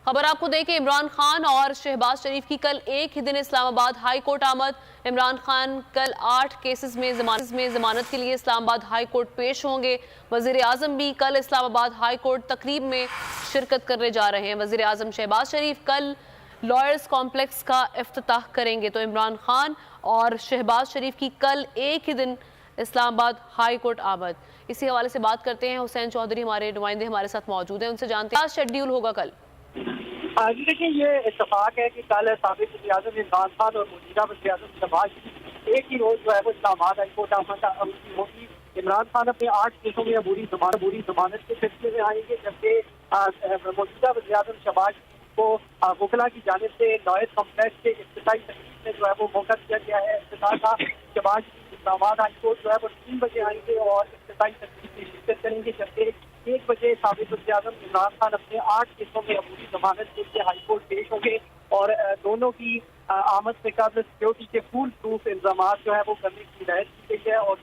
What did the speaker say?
खबर आपको दें कि इमरान खान और शहबाज शरीफ की कल एक ही दिन इस्लामाबाद हाई कोर्ट आमद। इमरान खान कल 8 केसेस में जमानत के लिए इस्लामाबाद हाई कोर्ट पेश होंगे। वजीर आजम भी कल इस्लामाबाद हाई कोर्ट तकरीब में शिरकत करने जा रहे हैं। वजीर आजम शहबाज शरीफ कल लॉयर्स कॉम्प्लेक्स का इफ्तिताह करेंगे, तो इमरान खान और शहबाज शरीफ की कल एक ही दिन इस्लामाबाद हाई कोर्ट आमद। इसी हवाले से बात करते हैं, हुसैन चौधरी हमारे नुमाइंदे हमारे साथ मौजूद हैं, उनसे जानते हैं क्या शेड्यूल होगा कल। जी देखिए, ये इत्तेफाक है कि कल साबिक वज़ीर-ए-आज़म इमरान खान और मौजूदा वज़ीर-ए-आज़म शहबाज एक ही रोज जो है वो इस्लामाबाद हाई कोर्ट होगी। इमरान खान अपने 8 केसों में अबूरी जमानत के सिलसिले में आएंगे, जबकि मौजूदा वज़ीर-ए-आज़म शहबाज को वकला की जानिब से लॉयर्स कॉम्प्लेक्स के इफ्तिताही तकरीब में जो है वो मौका दिया गया है। इफ्तिताह का शहबाज इस्लामाबाद हाई कोर्ट जो है वो 3 बजे आएंगे और इफ्तिताही तकरीब में शिरकत करेंगे, जबकि 1 बजे साबिक वज़ीर-ए-आज़म इमरान खान अपने 8 केसों में अबूरी जमानत के लिए हाई कोर्ट पेश होंगे और दोनों की आमद से कबल सिक्योरिटी के फुल प्रूफ इंतजाम जो है वो करने की हिदायत की गई है और